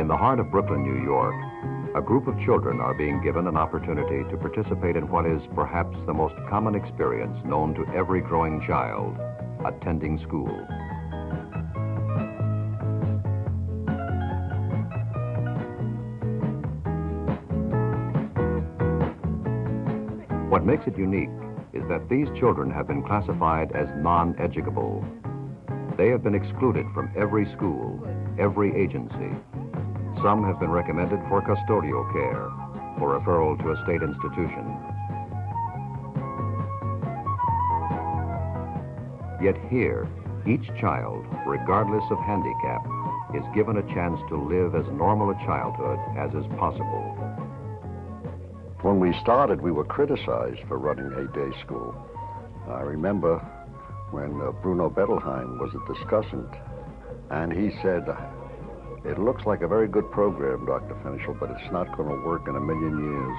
In the heart of Brooklyn, New York, a group of children are being given an opportunity to participate in what is perhaps the most common experience known to every growing child, attending school. What makes it unique is that these children have been classified as non-educable. They have been excluded from every school, every agency. Some have been recommended for custodial care, for referral to a state institution. Yet here, each child, regardless of handicap, is given a chance to live as normal a childhood as is possible. When we started, we were criticized for running a day school. I remember when Bruno Bettelheim was a discussant, and he said, "It looks like a very good program, Dr. Fenichel, but it's not going to work in a million years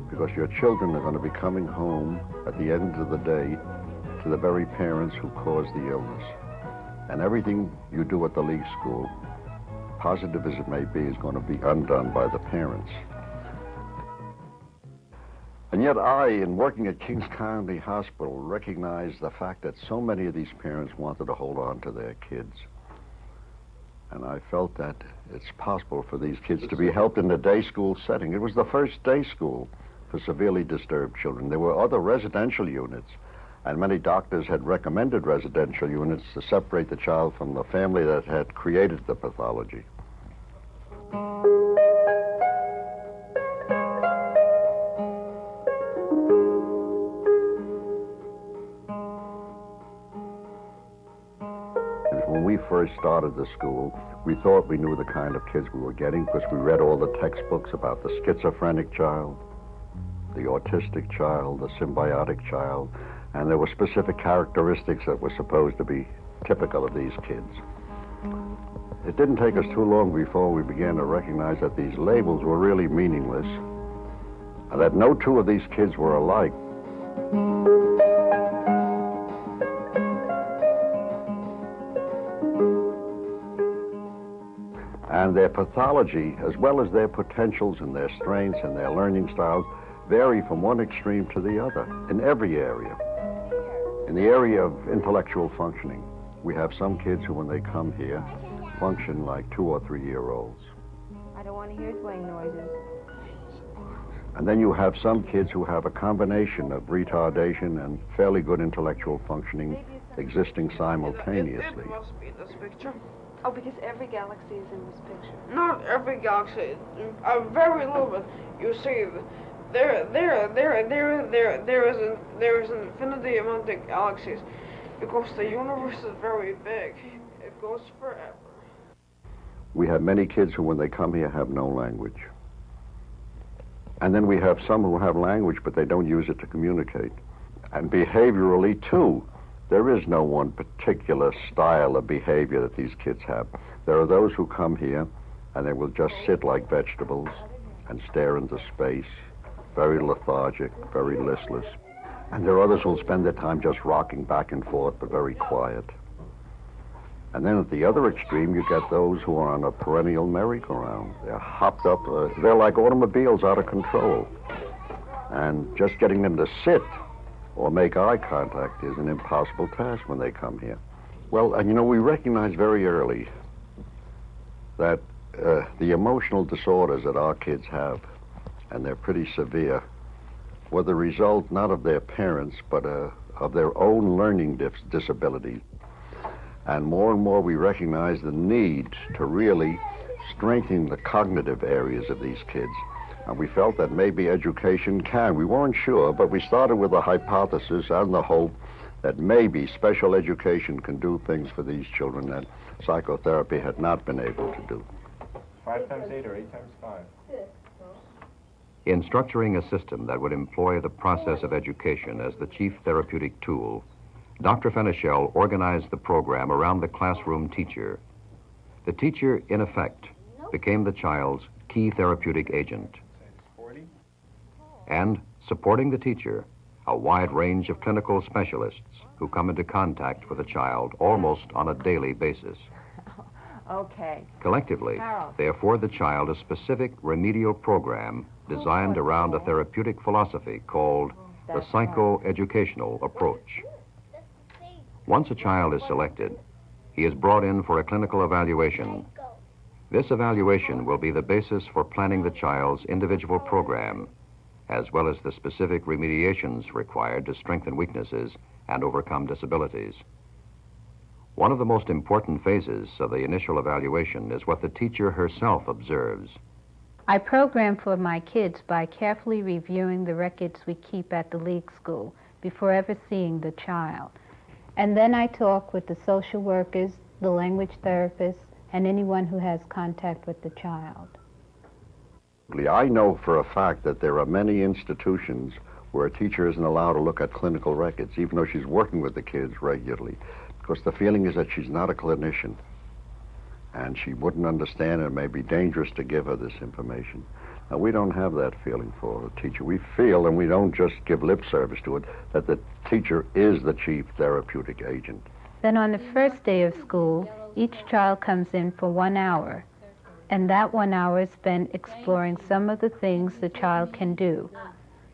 because your children are going to be coming home at the end of the day to the very parents who caused the illness. And everything you do at the league school, positive as it may be, is going to be undone by the parents." And yet I, in working at Kings County Hospital, recognized the fact that so many of these parents wanted to hold on to their kids. And I felt that it's possible for these kids to be helped in the day school setting. It was the first day school for severely disturbed children. There were other residential units, and many doctors had recommended residential units to separate the child from the family that had created the pathology. When we first started the school, we thought we knew the kind of kids we were getting because we read all the textbooks about the schizophrenic child, the autistic child, the symbiotic child, and there were specific characteristics that were supposed to be typical of these kids. It didn't take us too long before we began to recognize that these labels were really meaningless, and that no two of these kids were alike. And their pathology, as well as their potentials and their strengths and their learning styles, vary from one extreme to the other in every area. In the area of intellectual functioning, we have some kids who, when they come here, function like 2- or 3-year-olds. I don't want to hear twang noises. And then you have some kids who have a combination of retardation and fairly good intellectual functioning existing simultaneously. It must be this picture. Oh, because every galaxy is in this picture. Not every galaxy. A very little bit. You see, there is an infinity amount of galaxies because the universe is very big. It goes forever. We have many kids who, when they come here, have no language. And then we have some who have language, but they don't use it to communicate. And behaviorally, too, there is no one particular style of behavior that these kids have. There are those who come here and they will just sit like vegetables and stare into space, very lethargic, very listless. And there are others who will spend their time just rocking back and forth, but very quiet. And then at the other extreme, you get those who are on a perennial merry-go-round. They're hopped up, they're like automobiles out of control. And just getting them to sit or make eye contact is an impossible task when they come here. Well, and you know, we recognize very early that the emotional disorders that our kids have, and they're pretty severe, were the result not of their parents, but of their own learning disabilities. And more we recognize the need to really strengthen the cognitive areas of these kids. And we felt that maybe education can. We weren't sure, but we started with a hypothesis and the hope that maybe special education can do things for these children that psychotherapy had not been able to do. 5 times 8 or 8 times 5? In structuring a system that would employ the process of education as the chief therapeutic tool, Dr. Fenichel organized the program around the classroom teacher. The teacher, in effect, became the child's key therapeutic agent. And, supporting the teacher, a wide range of clinical specialists who come into contact with a child almost on a daily basis. Okay. Collectively, Harold. they afford the child a specific remedial program designed around a therapeutic philosophy called the psychoeducational approach. Once a child is selected, he is brought in for a clinical evaluation. This evaluation will be the basis for planning the child's individual program, as well as the specific remediations required to strengthen weaknesses and overcome disabilities. One of the most important phases of the initial evaluation is what the teacher herself observes. I program for my kids by carefully reviewing the records we keep at the league school before ever seeing the child. And then I talk with the social workers, the language therapists, and anyone who has contact with the child. I know for a fact that there are many institutions where a teacher isn't allowed to look at clinical records, even though she's working with the kids regularly, because the feeling is that she's not a clinician, and she wouldn't understand, and it may be dangerous to give her this information. Now, we don't have that feeling for a teacher. We feel, and we don't just give lip service to it, that the teacher is the chief therapeutic agent. Then on the first day of school, each child comes in for 1 hour, and that 1 hour is spent exploring some of the things the child can do.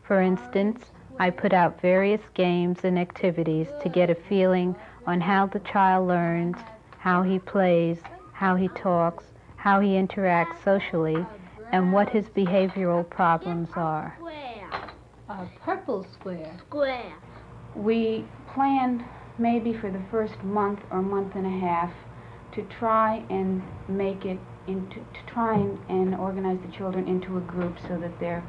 For instance, I put out various games and activities to get a feeling on how the child learns, how he plays, how he talks, how he interacts socially, and what his behavioral problems are. A purple square. Square. We planned maybe for the first month or month and a half to try and make it into, to try and organize the children into a group so that they're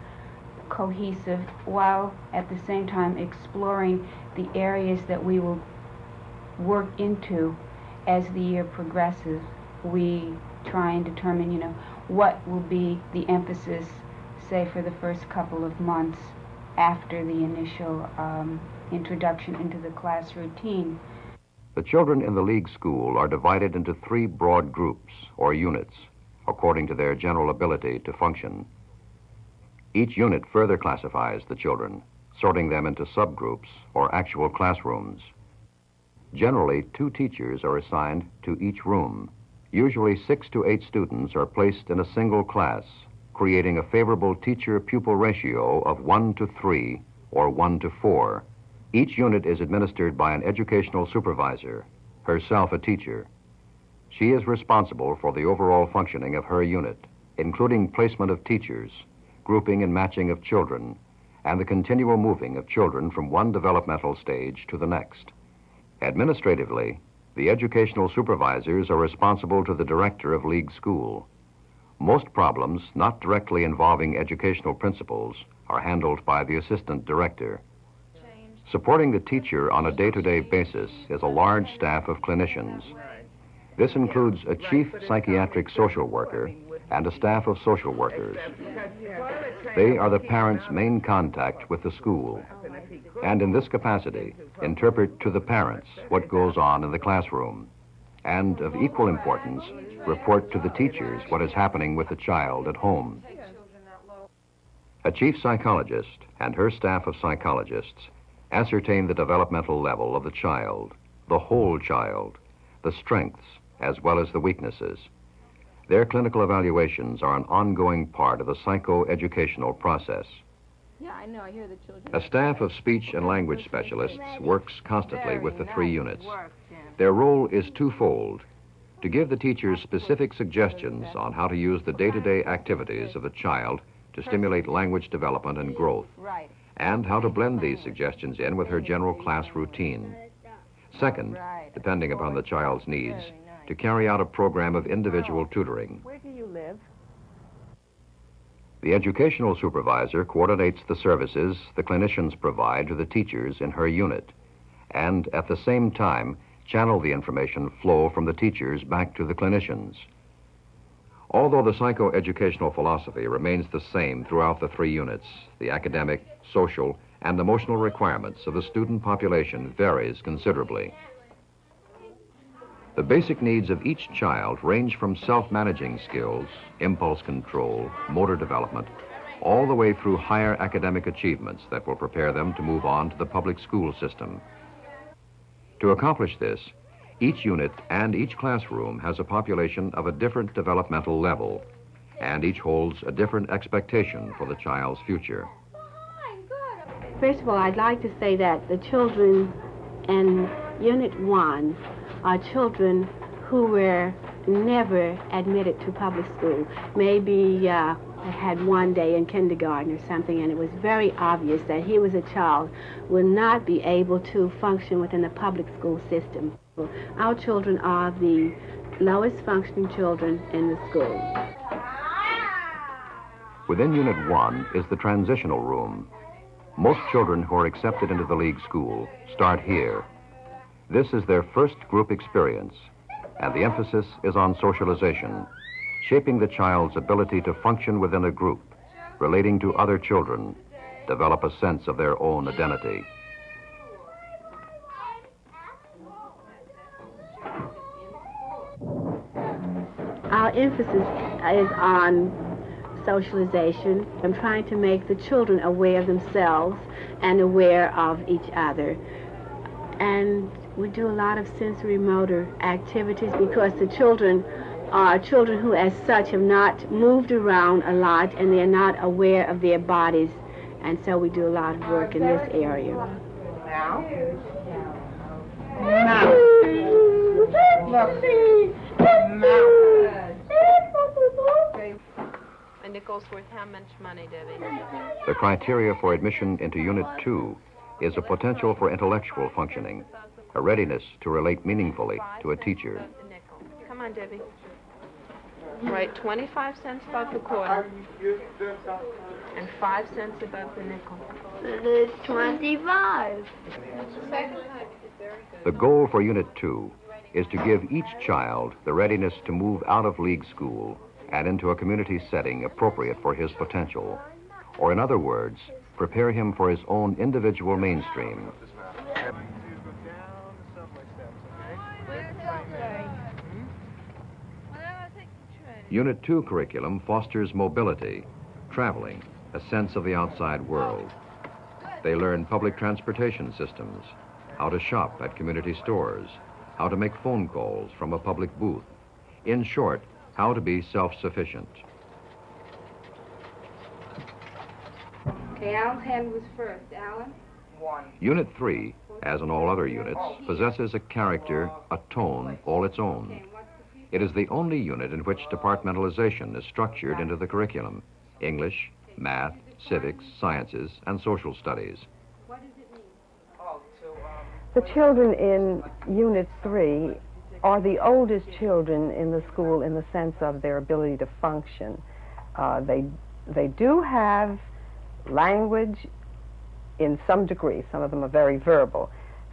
cohesive, while at the same time exploring the areas that we will work into as the year progresses. We try and determine, what will be the emphasis, say, for the first couple of months after the initial introduction into the class routine. The children in the league school are divided into 3 broad groups, or units, according to their general ability to function. Each unit further classifies the children, sorting them into subgroups or actual classrooms. Generally, 2 teachers are assigned to each room. Usually 6 to 8 students are placed in a single class, creating a favorable teacher-pupil ratio of 1 to 3 or 1 to 4. Each unit is administered by an educational supervisor, herself a teacher. She is responsible for the overall functioning of her unit, including placement of teachers, grouping and matching of children, and the continual moving of children from one developmental stage to the next. Administratively, the educational supervisors are responsible to the director of league school. Most problems not directly involving educational principles are handled by the assistant director. Supporting the teacher on a day-to-day basis is a large staff of clinicians. This includes a chief psychiatric social worker and a staff of social workers. They are the parents' main contact with the school, and in this capacity, interpret to the parents what goes on in the classroom, and of equal importance, report to the teachers what is happening with the child at home. A chief psychologist and her staff of psychologists ascertain the developmental level of the child, the whole child, the strengths as well as the weaknesses. Their clinical evaluations are an ongoing part of the psychoeducational process. Yeah, I know. I hear the children. A staff of speech and language specialists works constantly with the 3 units. Their role is twofold: to give the teachers specific suggestions on how to use the day-to-day activities of the child to stimulate language development and growth, and how to blend these suggestions in with her general class routine. Second, depending upon the child's needs, to carry out a program of individual tutoring. Where do you live? The educational supervisor coordinates the services the clinicians provide to the teachers in her unit, and at the same time channel the information flow from the teachers back to the clinicians. Although the psychoeducational philosophy remains the same throughout the 3 units, the academic, social, and emotional requirements of the student population varies considerably. The basic needs of each child range from self-managing skills, impulse control, motor development, all the way through higher academic achievements that will prepare them to move on to the public school system. To accomplish this, Each unit and each classroom has a population of a different developmental level, and each holds a different expectation for the child's future. First of all, I'd like to say that the children in Unit 1 are children who were never admitted to public school. Maybe had one day in kindergarten or something, and it was very obvious that he was a child who would not be able to function within the public school system. Our children are the lowest functioning children in the school. Within Unit 1 is the transitional room. Most children who are accepted into the League school start here. This is their first group experience, and the emphasis is on socialization, shaping the child's ability to function within a group, relating to other children, develop a sense of their own identity. Our emphasis is on socialization and trying to make the children aware of themselves and aware of each other. And we do a lot of sensory motor activities because the children are children who as such have not moved around a lot and they're not aware of their bodies, and so we do a lot of work in this area. Now. A nickel's worth how much money, Debbie? The criteria for admission into Unit 2 is a potential for intellectual functioning, a readiness to relate meaningfully to a teacher. Come on, Debbie. Right, 25 cents above the quarter. And 5 cents above the nickel. It's 25. The goal for Unit 2 is to give each child the readiness to move out of League school and into a community setting appropriate for his potential. Or in other words, prepare him for his own individual mainstream. Unit 2 curriculum fosters mobility, traveling, a sense of the outside world. They learn public transportation systems, how to shop at community stores, how to make phone calls from a public booth. In short, how to be self-sufficient. Okay, Alan's hand was first. Alan? 1. Unit 3, as in all other units, possesses a character, a tone, all its own. It is the only unit in which departmentalization is structured into the curriculum: English, math, civics, sciences, and social studies. The children in Unit 3 are the oldest children in the school in the sense of their ability to function. They do have language in some degree. Some of them are very verbal.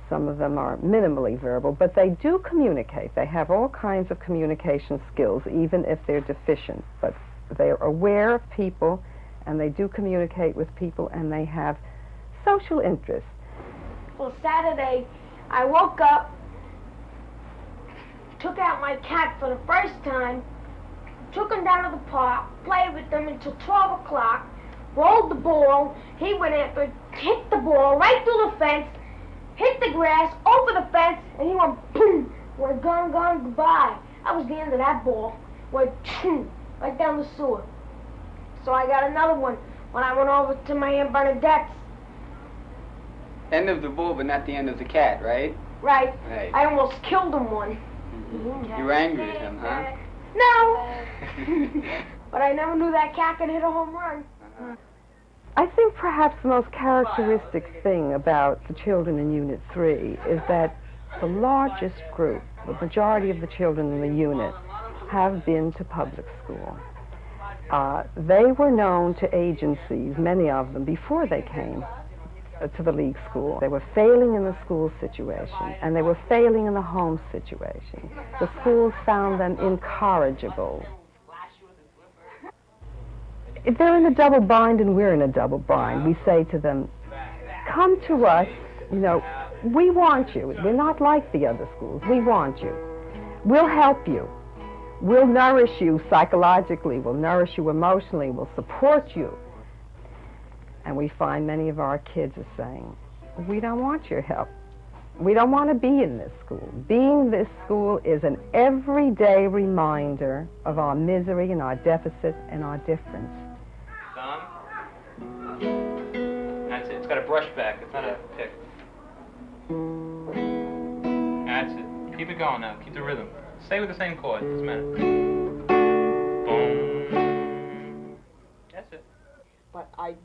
Some of them are minimally verbal, but they do communicate. They have all kinds of communication skills, even if they're deficient. But they're aware of people, and they do communicate with people, and they have social interests. Well, Saturday, I woke up, took out my cat for the first time, took him down to the park, played with him until 12 o'clock, rolled the ball, he went after it, hit the ball right through the fence, hit the grass, over the fence, and he went boom, went gone, goodbye. That was the end of that ball. Went right down the sewer. So I got another one when I went over to my Aunt Bernadette's. End of the ball, but not the end of the cat, right? Right. Right. I almost killed him one. You were angry at him, huh? No. But I never knew that cat could hit a home run. I think perhaps the most characteristic thing about the children in Unit 3 is that the largest group, the majority of the children in the unit, have been to public school. They were known to agencies, many of them, before they came to the League school. They were failing in the school situation, and they were failing in the home situation. The schools found them incorrigible. If they're in a double bind and we're in a double bind, we say to them, come to us, you know, we want you. We're not like the other schools. We want you. We'll help you. We'll nourish you psychologically. We'll nourish you emotionally. We'll support you. And we find many of our kids are saying, we don't want your help. We don't want to be in this school. Being this school is an everyday reminder of our misery and our deficit and our difference. Thumb. That's it. It's got a brush back. It's not a pick. That's it. Keep it going now. Keep the rhythm. Stay with the same chord this minute. Boom. That's it.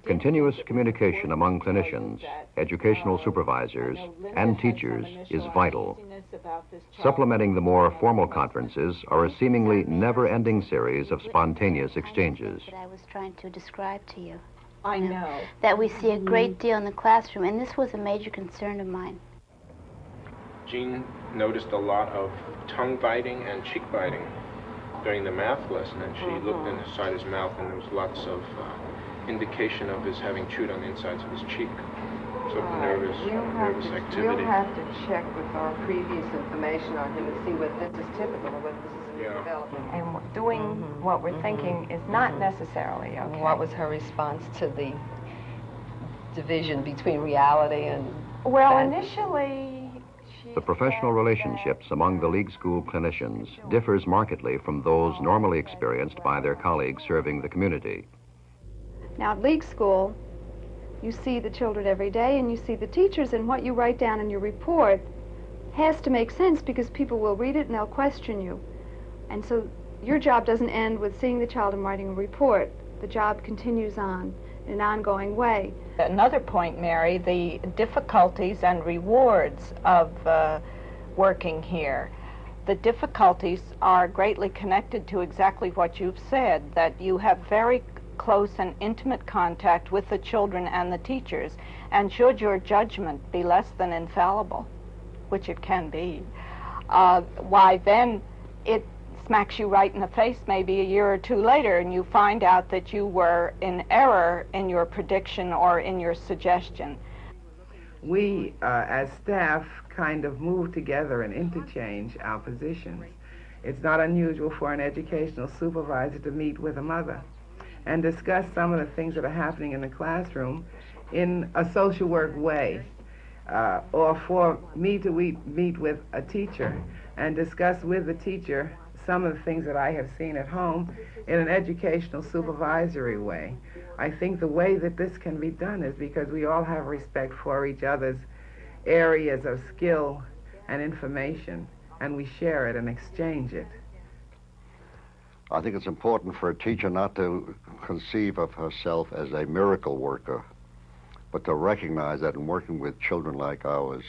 Continuous communication among clinicians, educational supervisors, and teachers is vital. Supplementing the more formal conferences are a seemingly never-ending series of spontaneous exchanges. That I was trying to describe to you. I know. That we see a great deal in the classroom, and this was a major concern of mine. Jean noticed a lot of tongue biting and cheek biting during the math lesson, and she looked inside his mouth, and there was lots of indication of his having chewed on the insides of his cheek. Sort of nervous activity. We'll have to check with our previous information on him to see whether this is typical or whether this is developing. And doing what we're thinking is not necessarily okay. What was her response to the division between reality and... Well, initially... The professional relationships among the League School clinicians differs markedly from those normally experienced by their colleagues serving the community. Now, at League School, you see the children every day and you see the teachers, and what you write down in your report has to make sense because people will read it and they'll question you. And so your job doesn't end with seeing the child and writing a report. The job continues on in an ongoing way. Another point, Mary, the difficulties and rewards of working here. The difficulties are greatly connected to exactly what you've said, that you have very close and intimate contact with the children and the teachers, and should your judgment be less than infallible, which it can be, why then it smacks you right in the face maybe a year or two later, and you find out that you were in error in your prediction or in your suggestion. We, as staff, kind of move together and interchange our positions. It's not unusual for an educational supervisor to meet with a mother and discuss some of the things that are happening in the classroom in a social work way, or for me to meet with a teacher and discuss with the teacher some of the things that I have seen at home in an educational supervisory way. I think the way that this can be done is because we all have respect for each other's areas of skill and information, and we share it and exchange it. I think it's important for a teacher not to conceive of herself as a miracle worker, but to recognize that in working with children like ours,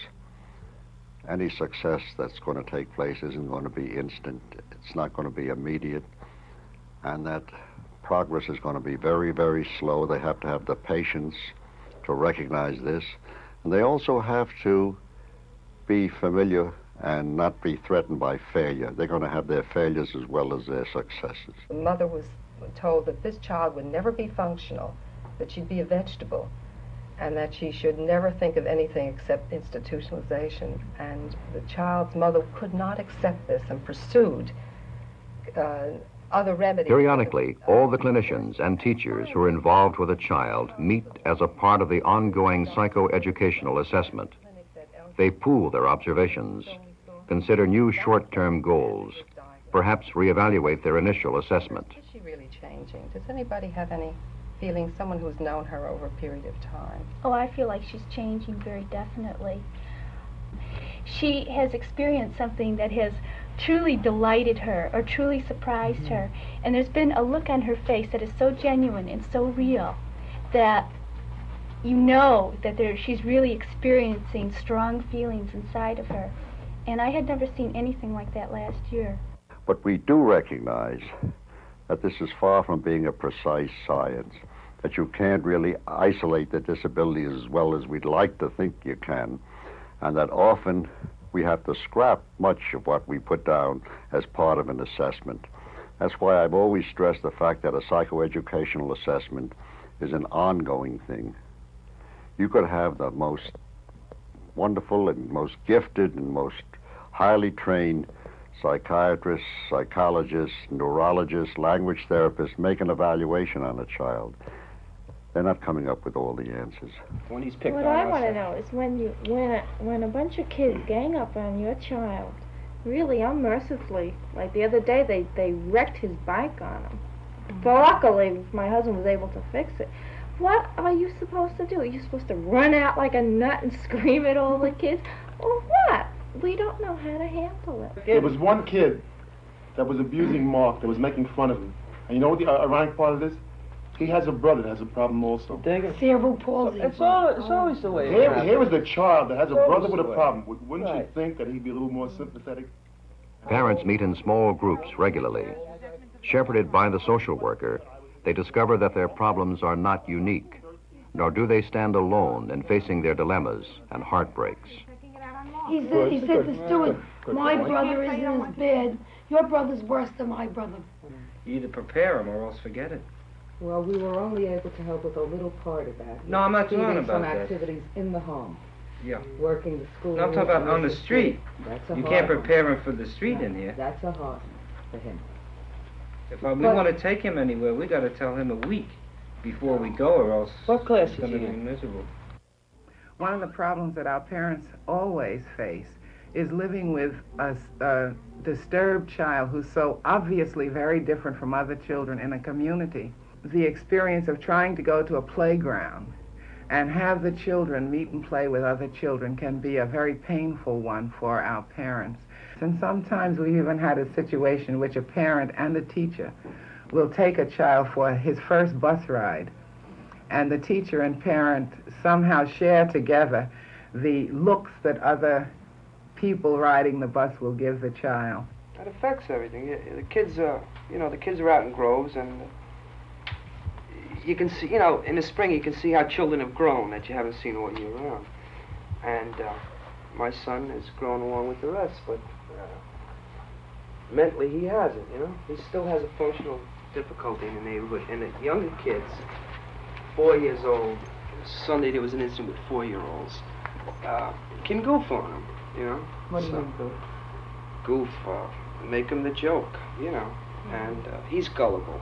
any success that's going to take place isn't going to be instant. It's not going to be immediate, and that progress is going to be very, very slow. They have to have the patience to recognize this, and they also have to be familiar and not be threatened by failure. They're going to have their failures as well as their successes. The mother was told that this child would never be functional, that she'd be a vegetable, and that she should never think of anything except institutionalization. And the child's mother could not accept this and pursued other remedies. Periodically, all the clinicians and teachers who are involved with a child meet as a part of the ongoing psychoeducational assessment. They pool their observations, consider new short-term goals, perhaps reevaluate their initial assessment. Is she really changing? Does anybody have any feeling, someone who's known her over a period of time? Oh, I feel like she's changing very definitely. She has experienced something that has truly delighted her or truly surprised her, and there's been a look on her face that is so genuine and so real that you know that she's really experiencing strong feelings inside of her. And I had never seen anything like that last year. But we do recognize that this is far from being a precise science, that you can't really isolate the disabilities as well as we'd like to think you can, and that often we have to scrap much of what we put down as part of an assessment. That's why I've always stressed the fact that a psychoeducational assessment is an ongoing thing. You could have the most wonderful and most gifted and most highly trained psychiatrists, psychologists, neurologists, language therapists make an evaluation on a child. They're not coming up with all the answers. When he's picked What on I us, want to know is when a bunch of kids gang up on your child, really unmercifully, like the other day they wrecked his bike on him. But luckily my husband was able to fix it. What are you supposed to do? Are you supposed to run out like a nut and scream at all the kids? Or what? We don't know how to handle it. There was one kid that was abusing Mark, that was making fun of him. And you know what the ironic part of this? He has a brother that has a problem also. Cerebral palsy. It's always the way. Here is the child that has a brother with a problem. Wouldn't you think that he'd be a little more sympathetic? Parents meet in small groups regularly. Shepherded by the social worker, they discover that their problems are not unique, nor do they stand alone in facing their dilemmas and heartbreaks. He said to Stuart, my brother isn't as bad. Your brother's worse than my brother. You either prepare him or else forget it. Well, we were only able to help with a little part of that. No, I'm not talking about some that. activities in the home. Yeah. Working the school. No, I'm talking about on the street. That's a You hard can't one. prepare him for the street in here. That's a hard one for him. If we want to take him anywhere, we got to tell him a week before we go, or else What class it's going to be miserable. One of the problems that our parents always face is living with a disturbed child who's so obviously very different from other children in a community. The experience of trying to go to a playground and have the children meet and play with other children can be a very painful one for our parents. And sometimes we've even had a situation in which a parent and a teacher will take a child for his first bus ride, and the teacher and parent somehow share together the looks that other people riding the bus will give the child. That affects everything. The kids are, the kids are out in groves, and you can see, in the spring you can see how children have grown that you haven't seen all year round. And my son has grown along with the rest, but mentally he hasn't, He still has a functional difficulty in the neighborhood. And the younger kids, 4 years old, Sunday there was an incident with 4-year-olds, can goof on him, What do you mean, goof? Make him the joke, and he's gullible,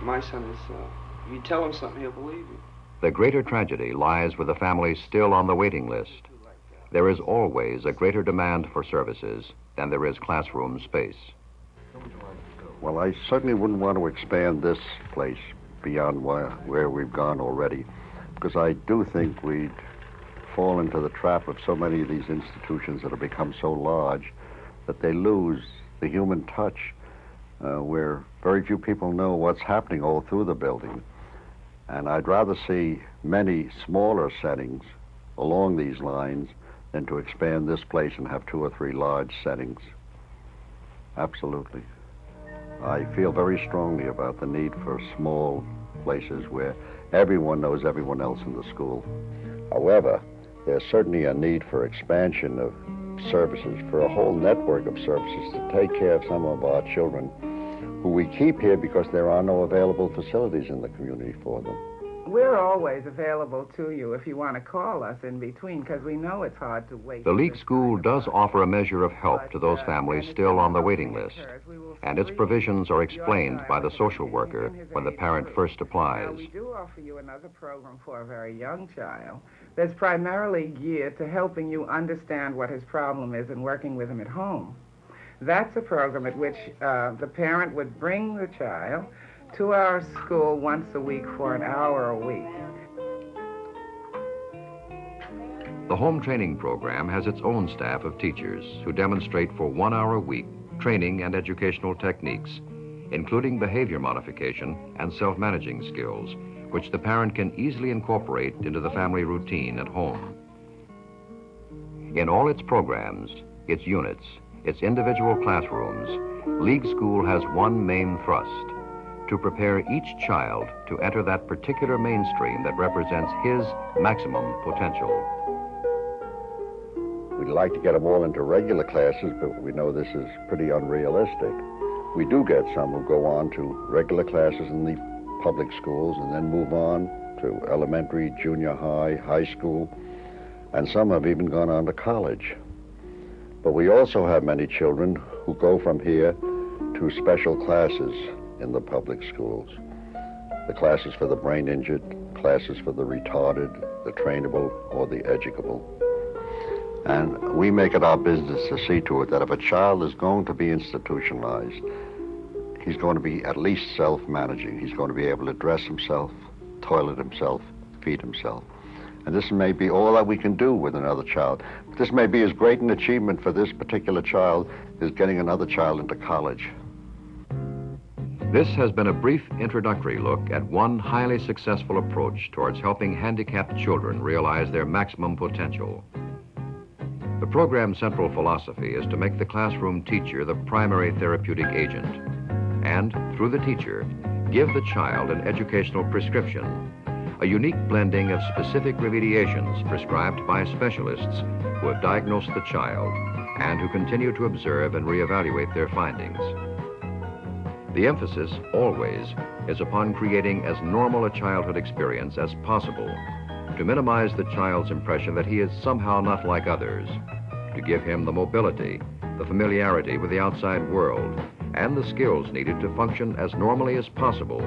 my son is, you tell him something, he'll believe you. The greater tragedy lies with the families still on the waiting list. There is always a greater demand for services than there is classroom space. Well, I certainly wouldn't want to expand this place beyond where we've gone already, because I do think we'd fall into the trap of so many of these institutions that have become so large that they lose the human touch, where very few people know what's happening all through the building. And I'd rather see many smaller settings along these lines than to expand this place and have 2 or 3 large settings. Absolutely. I feel very strongly about the need for small places where everyone knows everyone else in the school. However, there's certainly a need for expansion of services, for a whole network of services to take care of some of our children who we keep here because there are no available facilities in the community for them. We're always available to you if you want to call us in between, because we know it's hard to wait. The League School does offer a measure of help to those families still on the waiting list, and its provisions are explained by the social worker when the parent first applies. We do offer you another program for a very young child that's primarily geared to helping you understand what his problem is and working with him at home. That's a program at which the parent would bring the child to our school once a week for an hour a week. The home training program has its own staff of teachers who demonstrate for 1 hour a week training and educational techniques, including behavior modification and self-managing skills, which the parent can easily incorporate into the family routine at home. In all its programs, its units, its individual classrooms, League School has one main thrust: to prepare each child to enter that particular mainstream that represents his maximum potential. We'd like to get them all into regular classes, but we know this is pretty unrealistic. We do get some who go on to regular classes in the public schools and then move on to elementary, junior high, high school, and some have even gone on to college. But we also have many children who go from here to special classes in the public schools. The classes for the brain injured, classes for the retarded, the trainable, or the educable. And we make it our business to see to it that if a child is going to be institutionalized, he's going to be at least self-managing. He's going to be able to dress himself, toilet himself, feed himself. And this may be all that we can do with another child. But this may be as great an achievement for this particular child as getting another child into college. This has been a brief introductory look at one highly successful approach towards helping handicapped children realize their maximum potential. The program's central philosophy is to make the classroom teacher the primary therapeutic agent, and, through the teacher, give the child an educational prescription, a unique blending of specific remediations prescribed by specialists who have diagnosed the child and who continue to observe and reevaluate their findings. The emphasis, always, is upon creating as normal a childhood experience as possible, to minimize the child's impression that he is somehow not like others, to give him the mobility, the familiarity with the outside world, and the skills needed to function as normally as possible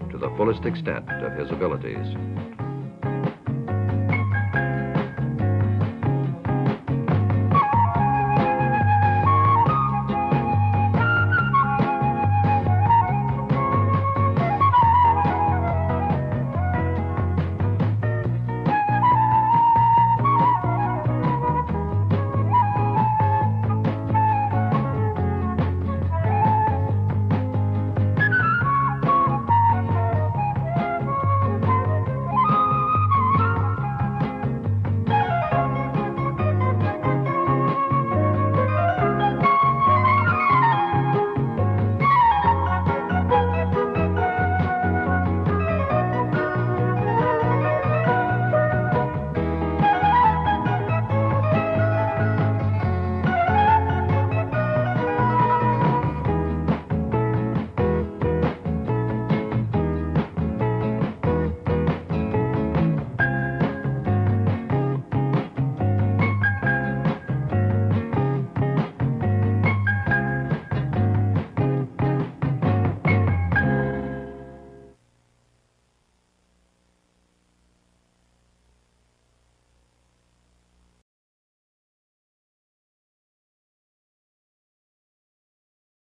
to the fullest extent of his abilities.